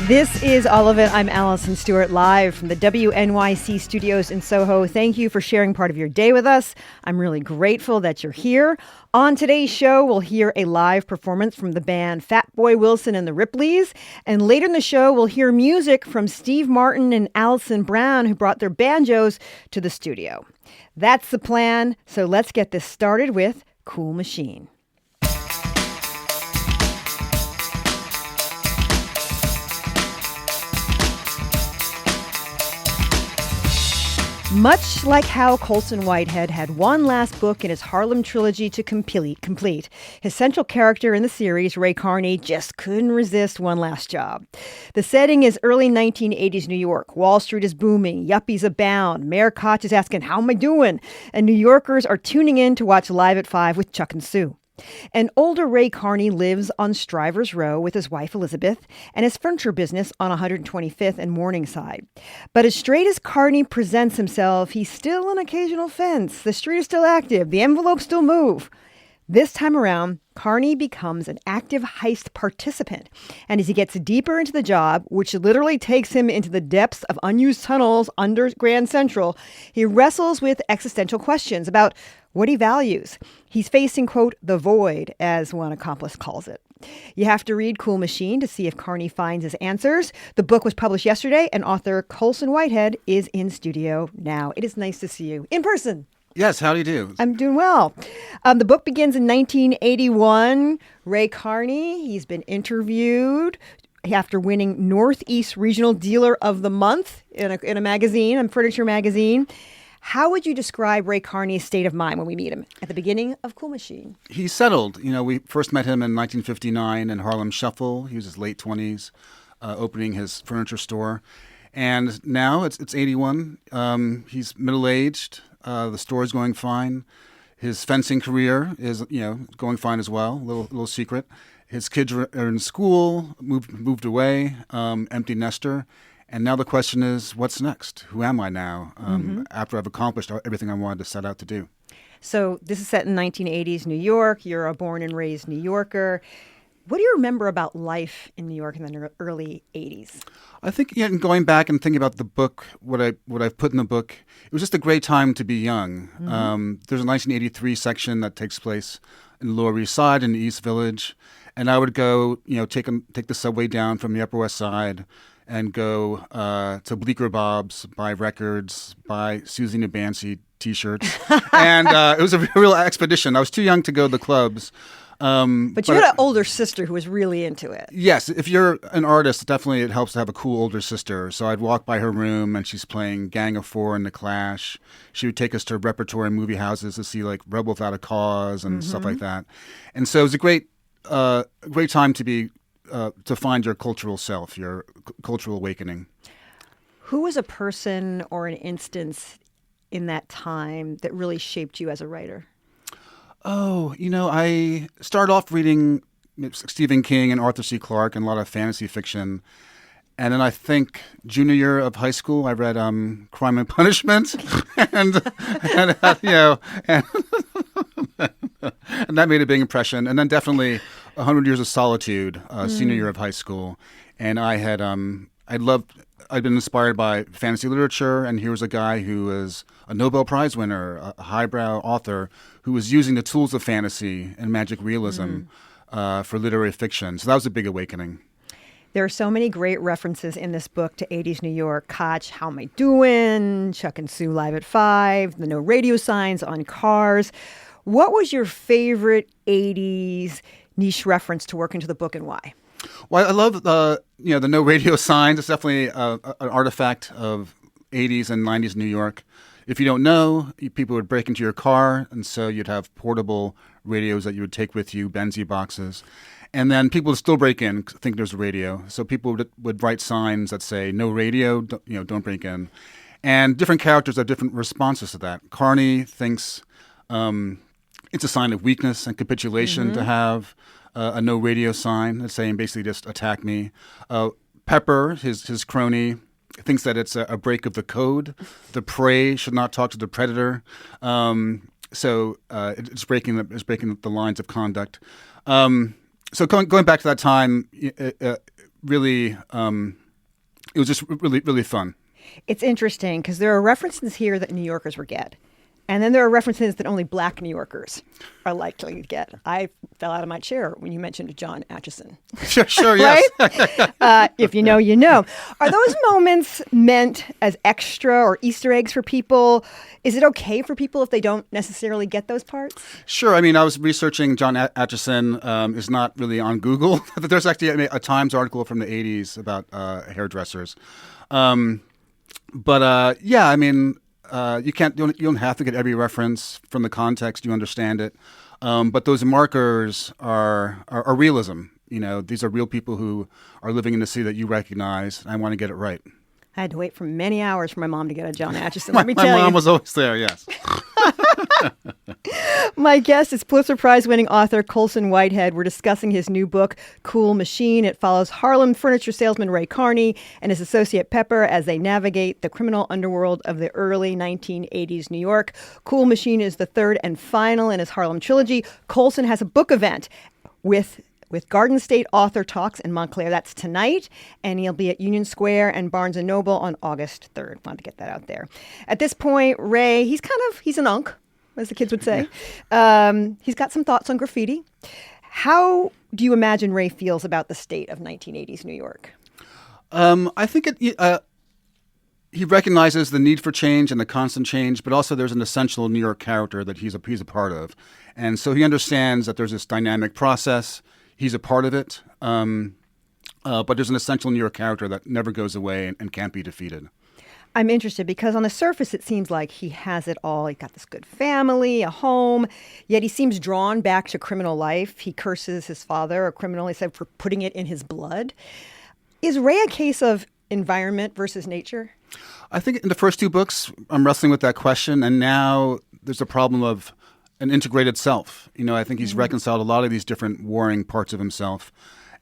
This is All of It. I'm Allison Stewart, live from the WNYC studios in Soho. Thank you for sharing part of your day with us. I'm really grateful that you're here. On today's show, we'll hear a live performance from the band Fatboy Wilson and the Ripleys. And later in the show, we'll hear music from Steve Martin and Allison Brown, who brought their banjos to the studio. That's the plan. So let's get this started with Cool Machine. Much like how Colson Whitehead had one last book in his Harlem Trilogy to complete, his central character in the series, Ray Carney, just couldn't resist one last job. The setting is early 1980s New York. Wall Street is booming, yuppies abound, Mayor Koch is asking, "How am I doing?" And New Yorkers are tuning in to watch Live at 5 with Chuck and Sue. An older Ray Carney lives on Strivers Row with his wife Elizabeth and his furniture business on 125th and Morningside. But as straight as Carney presents himself, he's still an occasional fence. The street is still active. The envelopes still move. This time around, Carney becomes an active heist participant. And as he gets deeper into the job, which literally takes him into the depths of unused tunnels under Grand Central, he wrestles with existential questions about what he values. He's facing, quote, the void, as one accomplice calls it. You have to read Cool Machine to see if Carney finds his answers. The book was published yesterday, and author Colson Whitehead is in studio now. It is nice to see you in person. Yes, how do you do? I'm doing well. The book begins in 1981. Ray Carney, he's been interviewed after winning Northeast Regional Dealer of the Month in a magazine, a furniture magazine. How would you describe Ray Carney's state of mind when we meet him at the beginning of Cool Machine? He's settled. You know, we first met him in 1959 in Harlem Shuffle. He was his late 20s, opening his furniture store. And now it's 81. He's middle-aged. The store is going fine. His fencing career is, going fine as well. Little secret. His kids are in school, moved away, empty nester. And now the question is, what's next? Who am I now after I've accomplished everything I wanted to set out to do? So this is set in 1980s New York. You're a born and raised New Yorker. What do you remember about life in New York in the early 80s? I think going back and thinking about the book, what I've put in the book, it was just a great time to be young. There's a 1983 section that takes place in the Lower East Side in the East Village. And I would go, take the subway down from the Upper West Side and go to Bleecker Bob's, buy records, buy Susie Nabansi T-shirts. And it was a real expedition. I was too young to go to the clubs. But you had an older sister who was really into it. Yes. If you're an artist, definitely it helps to have a cool older sister. So I'd walk by her room and she's playing Gang of Four and The Clash. She would take us to repertory movie houses to see like Rebel Without a Cause and stuff like that. And so it was a great time to be to find your cultural self, your cultural awakening. Who was a person or an instance in that time that really shaped you as a writer? Oh, I started off reading Stephen King and Arthur C. Clarke and a lot of fantasy fiction. And then I think junior year of high school, I read Crime and Punishment. and that made a big impression. And then definitely 100 Years of Solitude, senior year of high school. And I'd been inspired by fantasy literature, and here was a guy who was a Nobel Prize winner, a highbrow author, who was using the tools of fantasy and magic realism for literary fiction. So that was a big awakening. There are so many great references in this book to 80s New York. Koch, How Am I Doing? Chuck and Sue Live at 5, the no radio signs on cars. What was your favorite 80s niche reference to work into the book, and why? Well, I love the no radio signs. It's definitely an artifact of 80s and 90s New York. If you don't know, people would break into your car, and so you'd have portable radios that you would take with you, Benzie boxes. And then people would still break in, think there's a radio. So people would write signs that say, no radio, don't break in. And different characters have different responses to that. Carney thinks it's a sign of weakness and capitulation to have a no radio sign that's saying basically just attack me. Pepper, his crony, thinks that it's a break of the code. The prey should not talk to the predator. So it's breaking the lines of conduct. So going back to that time, really, it was just really, really fun. It's interesting because there are references here that New Yorkers will get. And then there are references that only black New Yorkers are likely to get. I fell out of my chair when you mentioned John Atchison. Sure, yes. Right? If you know, you know. Are those moments meant as extra or Easter eggs for people? Is it okay for people if they don't necessarily get those parts? Sure. I mean, I was researching John Atchison. Is not really on Google. There's actually a Times article from the 80s about hairdressers. Yeah, I mean, you don't have to get every reference from the context. You understand it. But those markers are realism. You know, these are real people who are living in the city that you recognize. And I want to get it right. I had to wait for many hours for my mom to get a John Atchison. Let me tell you. My mom was always there, yes. My guest is Pulitzer Prize-winning author Colson Whitehead. We're discussing his new book, Cool Machine. It follows Harlem furniture salesman Ray Carney and his associate Pepper as they navigate the criminal underworld of the early 1980s New York. Cool Machine is the third and final in his Harlem trilogy. Colson has a book event with Garden State Author Talks in Montclair. That's tonight, and he'll be at Union Square and Barnes & Noble on August 3rd. Wanted to get that out there. At this point, Ray, he's an unk, as the kids would say. He's got some thoughts on graffiti. How do you imagine Ray feels about the state of 1980s New York? I think he recognizes the need for change and the constant change, but also there's an essential New York character that he's a part of. And so he understands that there's this dynamic process. He's a part of it, but there's an essential New York character that never goes away and can't be defeated. I'm interested because on the surface, it seems like he has it all. He's got this good family, a home, yet he seems drawn back to criminal life. He curses his father, a criminal, he said, for putting it in his blood. Is Ray a case of environment versus nature? I think in the first two books, I'm wrestling with that question, and now there's a problem of an integrated self. You know, I think he's reconciled a lot of these different warring parts of himself.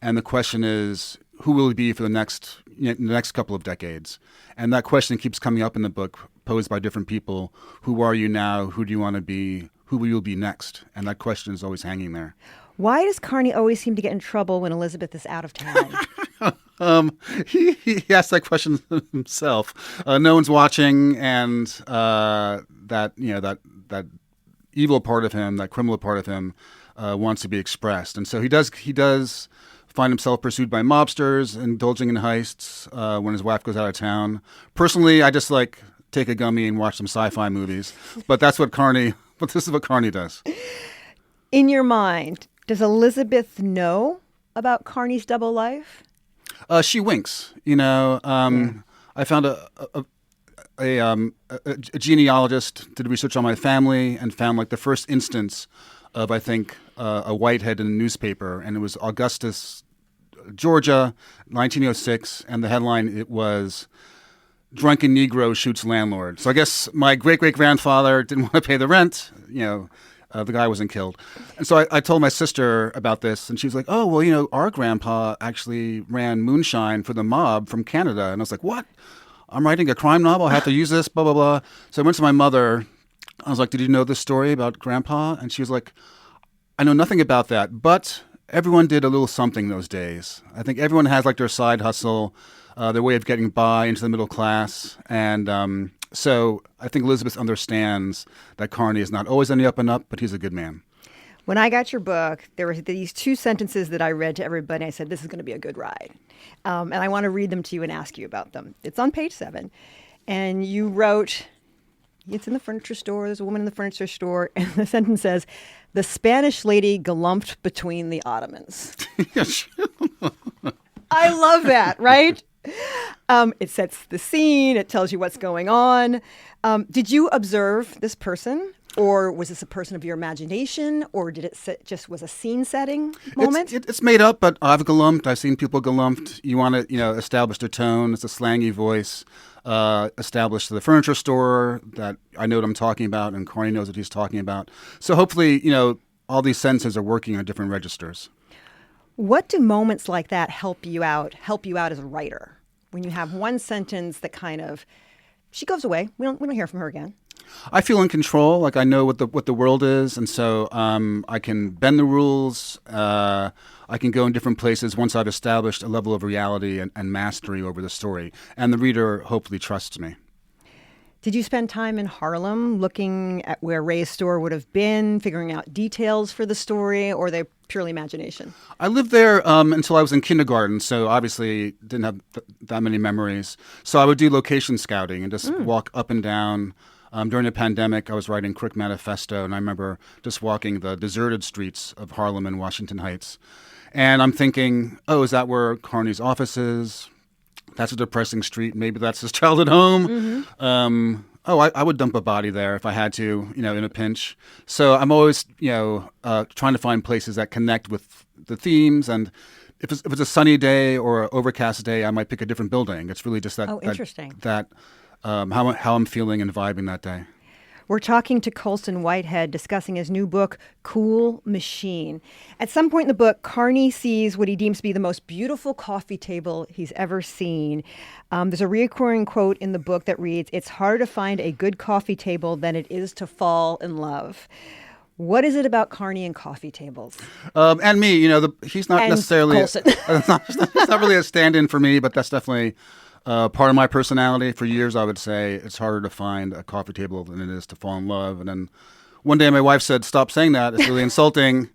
And the question is, who will he be for the next couple of decades? And that question keeps coming up in the book, posed by different people. Who are you now? Who do you want to be? Who will you be next? And that question is always hanging there. Why does Carney always seem to get in trouble when Elizabeth is out of town? He asked that question himself. No one's watching, and that evil part of him, that criminal part of him, wants to be expressed. And so he does find himself pursued by mobsters, indulging in heists when his wife goes out of town. Personally, I just take a gummy and watch some sci-fi movies. But this is what Carney does. In your mind, does Elizabeth know about Carney's double life? She winks. You know, I found a genealogist did research on my family and found the first instance of, I think, a Whitehead in a newspaper, and it was Augustus, Georgia, 1906, and the headline, it was "Drunken Negro Shoots Landlord." So I guess my great-great-grandfather didn't want to pay the rent. You know, the guy wasn't killed. And so I told my sister about this, and she was like, "Oh, well, you know, our grandpa actually ran moonshine for the mob from Canada." And I was like, "What? I'm writing a crime novel. I have to use this, blah, blah, blah." So I went to my mother. I was like, "Did you know this story about Grandpa?" And she was like, "I know nothing about that, but everyone did a little something those days. I think everyone has their side hustle, their way of getting by into the middle class." And so I think Elizabeth understands that Carney is not always on the up and up, but he's a good man. When I got your book, there were these two sentences that I read to everybody. I said, this is going to be a good ride. And I want to read them to you and ask you about them. It's on page 7. And you wrote, it's in the furniture store. There's a woman in the furniture store. And the sentence says, "The Spanish lady galumped between the ottomans." I love that, right? It sets the scene. It tells you what's going on. Did you observe this person? Or was this a person of your imagination? Or did it just was a scene-setting moment? It's made up, but I've galumped. I've seen people galumped. You want to, establish their tone. It's a slangy voice. Establish the furniture store that I know what I'm talking about, and Carney knows what he's talking about. So hopefully, all these senses are working on different registers. What do moments like that help you out as a writer? When you have one sentence that she goes away, we don't hear from her again. I feel in control. I know what the world is, and so I can bend the rules. I I can go in different places once I've established a level of reality and mastery over the story. And the reader hopefully trusts me. Did you spend time in Harlem looking at where Ray's store would have been, figuring out details for the story, or are they purely imagination? I lived there until I was in kindergarten, so obviously didn't have that many memories. So I would do location scouting and just walk up and down. During the pandemic, I was writing Quick Manifesto, and I remember just walking the deserted streets of Harlem and Washington Heights. And I'm thinking, oh, is that where Carney's office is? That's a depressing street. Maybe that's his childhood home. I would dump a body there if I had to, in a pinch. So I'm always, trying to find places that connect with the themes. And if it's a sunny day or an overcast day, I might pick a different building. It's really just that. Oh, interesting. How I'm feeling and vibing that day. We're talking to Colson Whitehead, discussing his new book, Cool Machine. At some point in the book, Carney sees what he deems to be the most beautiful coffee table he's ever seen. There's a recurring quote in the book that reads, "It's harder to find a good coffee table than it is to fall in love." What is it about Carney and coffee tables? And me, he's not necessarily... Colson. He's not really a stand-in for me, but that's definitely... part of my personality. For years, I would say it's harder to find a coffee table than it is to fall in love. And then one day, my wife said, "Stop saying that. It's really insulting."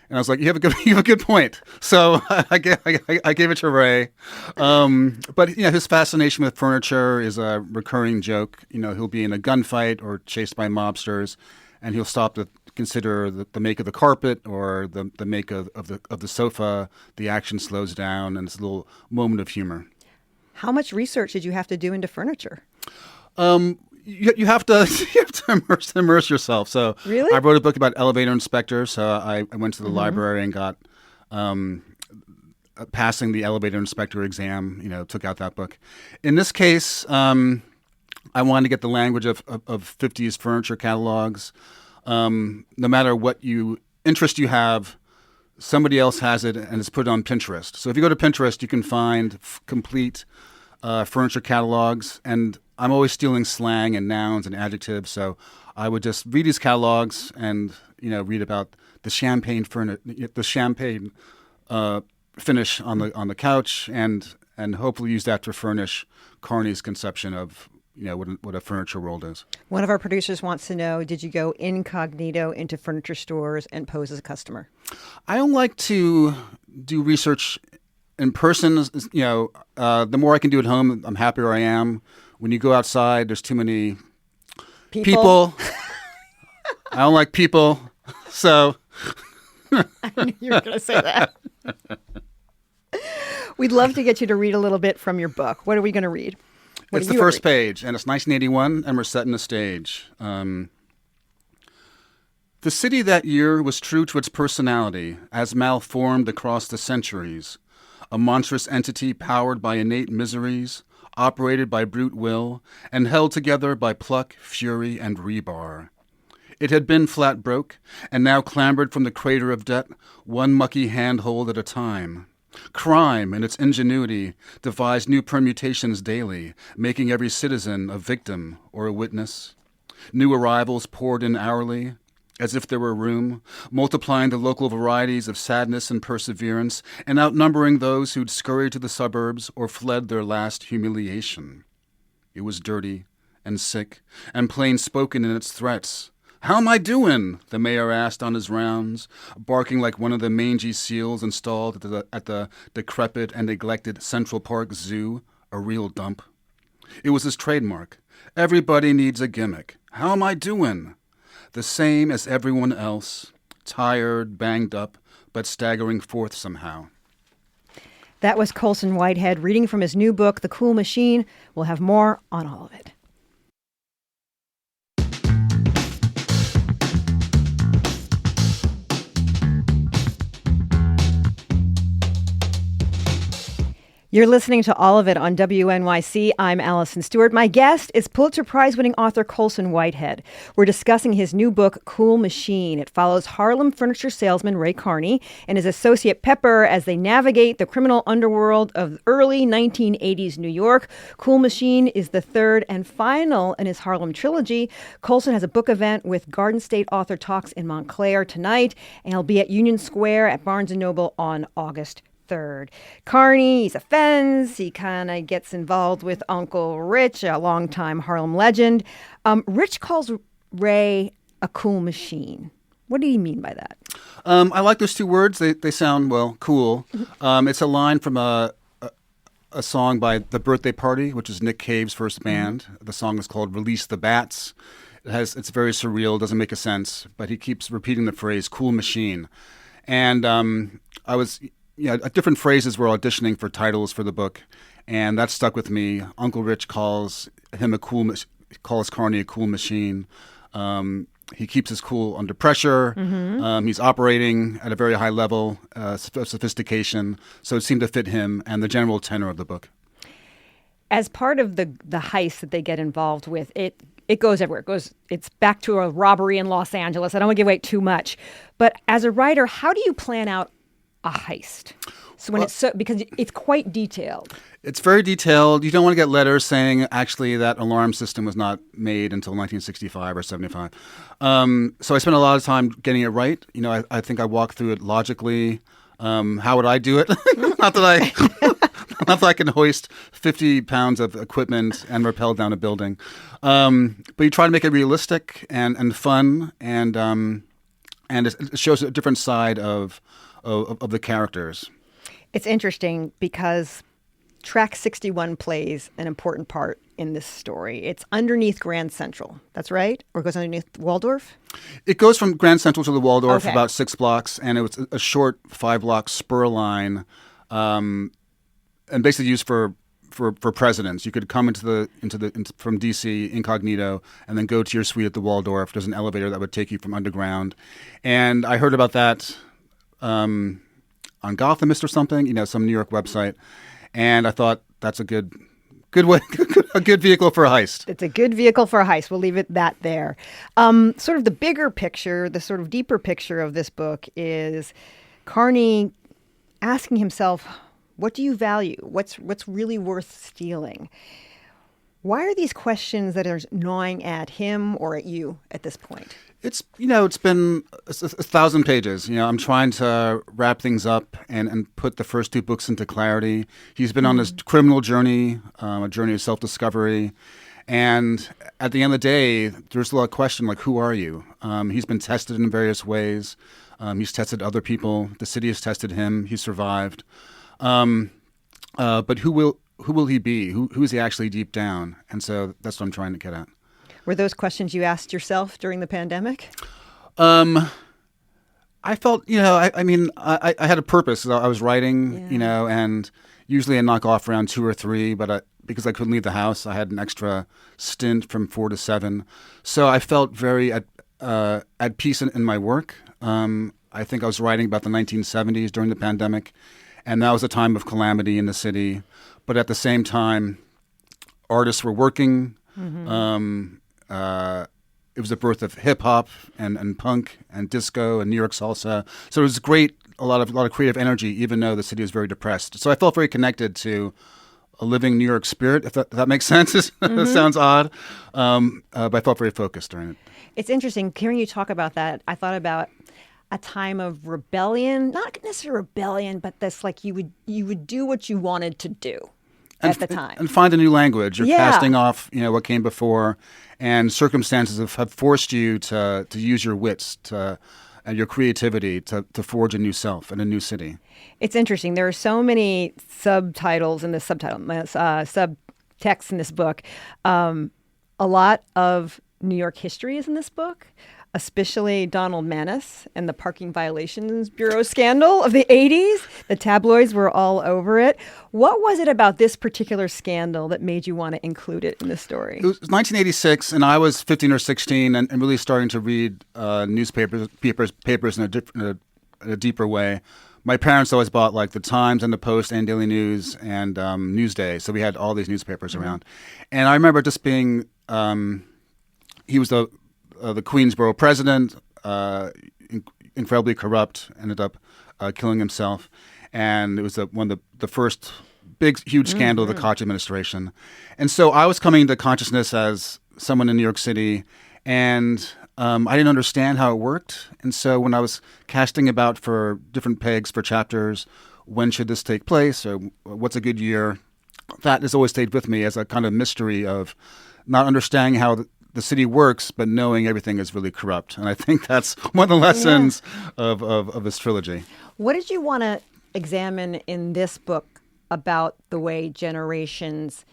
And I was like, "You have a good point." So I gave it to Ray. But his fascination with furniture is a recurring joke. He'll be in a gunfight or chased by mobsters, and he'll stop to consider the make of the carpet or the make of the sofa. The action slows down, and it's a little moment of humor. How much research did you have to do into furniture? You have to immerse yourself. So really? I wrote a book about elevator inspectors. So I went to the library and got passing the elevator inspector exam. Took out that book. In this case, I wanted to get the language of 50s furniture catalogs. No matter what interest you have, somebody else has it and it's put on Pinterest. So if you go to Pinterest, you can find complete furniture catalogs. And I'm always stealing slang and nouns and adjectives. So I would just read these catalogs and read about the champagne finish on the couch, and hopefully use that to furnish Carney's conception of what a furniture world is. One of our producers wants to know, did you go incognito into furniture stores and pose as a customer? I don't like to do research in person. The more I can do at home, I'm happier I am. When you go outside, there's too many people. I don't like people. So I knew you were going to say that. We'd love to get you to read a little bit from your book. What are we going to read? It's the first page, and it's 1981, and we're setting the stage. The city that year was true to its personality, as malformed across the centuries, a monstrous entity powered by innate miseries, operated by brute will, and held together by pluck, fury, and rebar. It had been flat broke, and now clambered from the crater of debt, one mucky handhold at a time. Crime, in its ingenuity, devised new permutations daily, making every citizen a victim or a witness. New arrivals poured in hourly, as if there were room, multiplying the local varieties of sadness and perseverance, and outnumbering those who'd scurried to the suburbs or fled their last humiliation. It was dirty and sick and plain-spoken in its threats. "How am I doing?" the mayor asked on his rounds, barking like one of the mangy seals installed at the decrepit and neglected Central Park Zoo, a real dump. It was his trademark. Everybody needs a gimmick. How am I doing? The same as everyone else, tired, banged up, but staggering forth somehow. That was Colson Whitehead reading from his new book, The Cool Machine. We'll have more on all of it. You're listening to All of It on WNYC. I'm Allison Stewart. My guest is Pulitzer Prize-winning author Colson Whitehead. We're discussing his new book, Cool Machine. It follows Harlem furniture salesman Ray Carney and his associate Pepper as they navigate the criminal underworld of early 1980s New York. Cool Machine is the third and final in his Harlem trilogy. Colson has a book event with Garden State Author Talks in Montclair tonight, and he'll be at Union Square at Barnes & Noble on August 3rd. Carney, he's a fence. He kind of gets involved with Uncle Rich, a longtime Harlem legend. Rich calls Ray a cool machine. What do you mean by that? I like those two words. They sound, well, cool. It's a line from a song by The Birthday Party, which is Nick Cave's first band. The song is called Release the Bats. It's very surreal, doesn't make a sense, but he keeps repeating the phrase cool machine. And I was... different phrases were auditioning for titles for the book, and that stuck with me. Uncle Rich calls Carney a cool machine. He keeps his cool under pressure. He's operating at a very high level of sophistication, so it seemed to fit him and the general tenor of the book. As part of the heist that they get involved with, it goes everywhere. It's back to a robbery in Los Angeles. I don't want to give away too much, but as a writer, how do you plan out a heist? So when because it's quite detailed. It's very detailed. You don't want to get letters saying actually that alarm system was not made until 1965 or 75. So I spent a lot of time getting it right. I think I walked through it logically. How would I do it? not that I can hoist 50 pounds of equipment and rappel down a building. But you try to make it realistic and fun, and it shows a different side of the characters. It's interesting because Track 61 plays an important part in this story. It's underneath Grand Central. That's right? Or it goes underneath Waldorf? It goes from Grand Central to the Waldorf, okay, about 6 blocks, and it was a short 5-block spur line, and basically used for presidents. You could come from D.C. incognito and then go to your suite at the Waldorf. There's an elevator that would take you from underground. And I heard about that on Gothamist or something, some New York website. And I thought that's a good way, a good vehicle for a heist. It's a good vehicle for a heist. We'll leave it there. Sort of the bigger picture, the sort of deeper picture of this book is Carney asking himself, what do you value? What's really worth stealing? Why are these questions that are gnawing at him or at you at this point? It's been 1,000 pages. I'm trying to wrap things up and put the first 2 books into clarity. He's been on this criminal journey, a journey of self-discovery. And at the end of the day, there's a lot of question, like, who are you? He's been tested in various ways. He's tested other people. The city has tested him. He survived. But who will he be? Who is he actually deep down? And so that's what I'm trying to get at. Were those questions you asked yourself during the pandemic? I felt, I had a purpose. I was writing, and usually I knock off around 2 or 3, but because I couldn't leave the house, I had an extra stint from 4 to 7. So I felt very at peace in my work. I think I was writing about the 1970s during the pandemic, and that was a time of calamity in the city. But at the same time, artists were working. It was the birth of hip hop and punk and disco and New York salsa. So it was a lot of creative energy, even though the city was very depressed. So I felt very connected to a living New York spirit, if that makes sense. That sounds odd, but I felt very focused during it. It's interesting hearing you talk about that. I thought about a time of rebellion, not necessarily rebellion, but this like you would do what you wanted to do. At the time. And find a new language. You're casting off, what came before, and circumstances have forced you to use your wits and your creativity to forge a new self in a new city. It's interesting. There are so many subtitles in this subtext in this book. A lot of New York history is in this book, especially Donald Maness and the Parking Violations Bureau scandal of the 80s. The tabloids were all over it. What was it about this particular scandal that made you want to include it in the story? It was 1986, and I was 15 or 16 and really starting to read papers in a deeper way. my parents always bought like the Times and the Post and Daily News and Newsday. So we had all these newspapers around. And I remember just being, he was the Queensboro president, incredibly corrupt, ended up killing himself. And it was one of the first big, huge scandal of the Koch administration. And so I was coming into consciousness as someone in New York City, and I didn't understand how it worked. And so when I was casting about for different pegs for chapters, when should this take place, or what's a good year, that has always stayed with me as a kind of mystery of not understanding how the city works, but knowing everything is really corrupt. And I think that's one of the lessons of this trilogy. What did you want to examine in this book about the way generations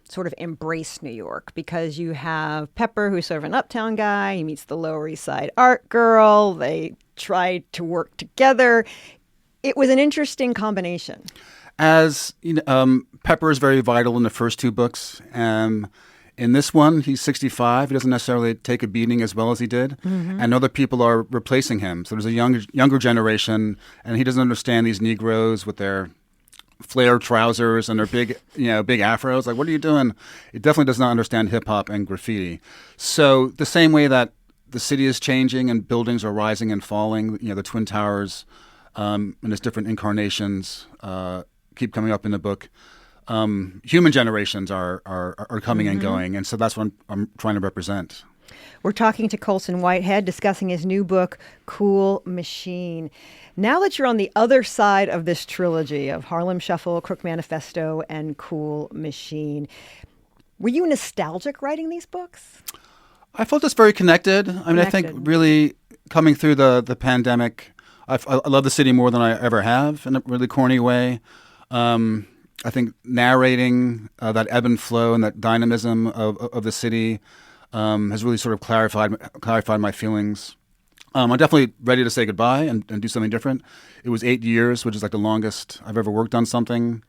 sort of embrace New York? Because you have Pepper, who's sort of an uptown guy. He meets the Lower East Side art girl. They try to work together. It was an interesting combination. As you know, Pepper is very vital in the first two books. In this one, he's 65. He doesn't necessarily take a beating as well as he did. And other people are replacing him. So there's a younger generation, and he doesn't understand these Negroes with their flared trousers and their big afros. Like, what are you doing? It definitely does not understand hip hop and graffiti. So the same way that the city is changing and buildings are rising and falling, the Twin Towers and its different incarnations keep coming up in the book. Human generations are coming and going, and so that's what I'm trying to represent. We're talking to Colson Whitehead, discussing his new book, Cool Machine. Now that you're on the other side of this trilogy of Harlem Shuffle, Crook Manifesto, and Cool Machine, were you nostalgic writing these books? I felt just very connected. I think really coming through the pandemic, I love the city more than I ever have in a really corny way. I think narrating that ebb and flow and that dynamism of the city has really sort of clarified my feelings. I'm definitely ready to say goodbye and do something different. It was 8 years, which is like the longest I've ever worked on something.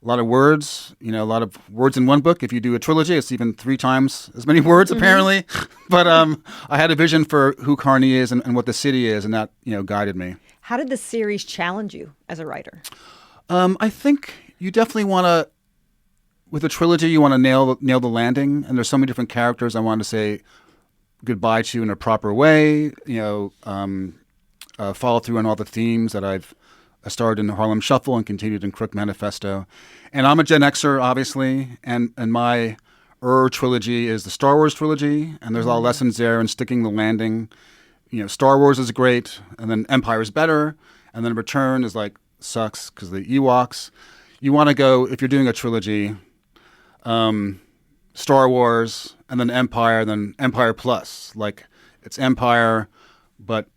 A lot of words, a lot of words in one book. If you do a trilogy, it's even 3 times as many words, apparently. But I had a vision for who Kearny is and what the city is, and that, guided me. How did the series challenge you as a writer? I think you definitely want to, with a trilogy, you want to nail the landing. And there's so many different characters I wanted to say goodbye to in a proper way, follow through on all the themes that I started in Harlem Shuffle and continued in Crook Manifesto. And I'm a Gen Xer, obviously, and my trilogy is the Star Wars trilogy, and there's a lot of lessons there in sticking the landing. Star Wars is great, and then Empire is better, and then Return is like sucks because of the Ewoks. You want to go, if you're doing a trilogy, Star Wars, and then Empire Plus. Like, it's Empire, but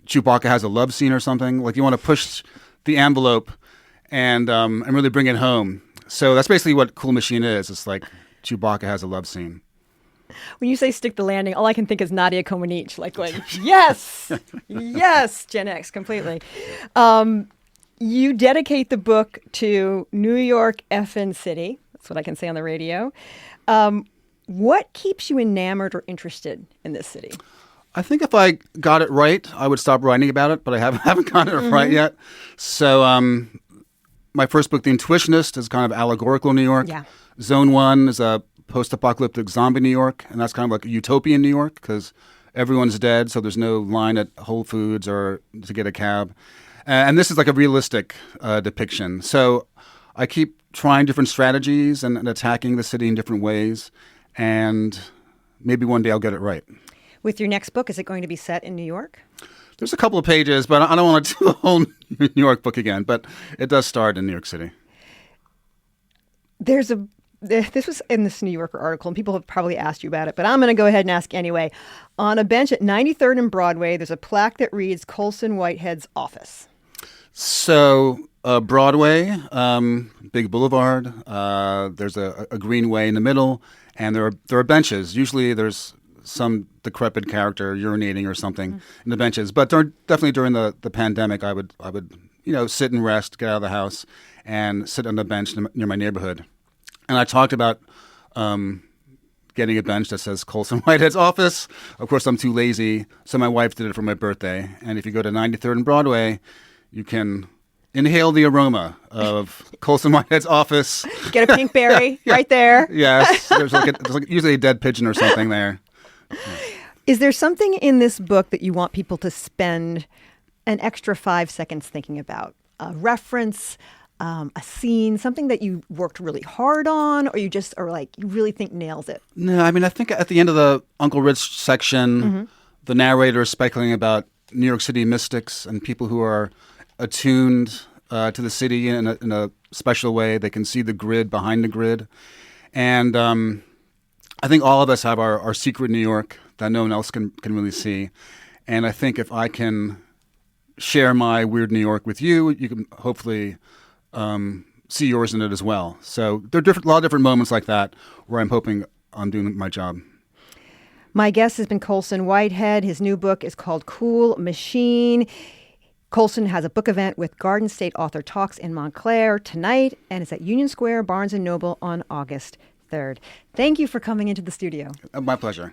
Chewbacca has a love scene or something. Like, you want to push the envelope and really bring it home. So that's basically what Cool Machine is. It's like Chewbacca has a love scene. When you say stick the landing, all I can think is Nadia Comaneci, like going, yes, yes, Gen X, completely. You dedicate the book to New York effing city. That's what I can say on the radio. What keeps you enamored or interested in this city? I think if I got it right, I would stop writing about it, but I haven't gotten it right yet. So my first book, The Intuitionist, is kind of allegorical New York. Yeah. Zone 1 is a post-apocalyptic zombie New York, and that's kind of like a utopian New York because everyone's dead, so there's no line at Whole Foods or to get a cab. And this is like a realistic depiction. So I keep trying different strategies and attacking the city in different ways, and maybe one day I'll get it right. With your next book, is it going to be set in New York? There's a couple of pages, but I don't want to do the whole New York book again, but it does start in New York City. This was in this New Yorker article, and people have probably asked you about it, but I'm going to go ahead and ask anyway. On a bench at 93rd and Broadway, there's a plaque that reads Colson Whitehead's office. So Broadway, big boulevard, there's a greenway in the middle, and there are benches. Usually there's some decrepit character urinating or something in the benches. But definitely during the pandemic, I would sit and rest, get out of the house, and sit on the bench near my neighborhood. And I talked about getting a bench that says Colson Whitehead's office. Of course, I'm too lazy, so my wife did it for my birthday. And if you go to 93rd and Broadway, you can inhale the aroma of Colson Whitehead's office. Get a pink berry right there. Yes, there's like usually a dead pigeon or something there. Is there something in this book that you want people to spend an extra 5 seconds thinking about? A reference, a scene, something that you worked really hard on, or you really think nails it? No, I mean, I think at the end of the Uncle Rich section, the narrator is speculating about New York City mystics and people who are attuned to the city in a special way. They can see the grid behind the grid. And I think all of us have our secret New York that no one else can really see. And I think if I can share my weird New York with you, you can hopefully see yours in it as well. So there are a lot of different moments like that where I'm hoping on doing my job. My guest has been Colson Whitehead. His new book is called Cool Machine. Colson has a book event with Garden State Author Talks in Montclair tonight, and it's at Union Square, Barnes & Noble on August 3rd. Thank you for coming into the studio. My pleasure.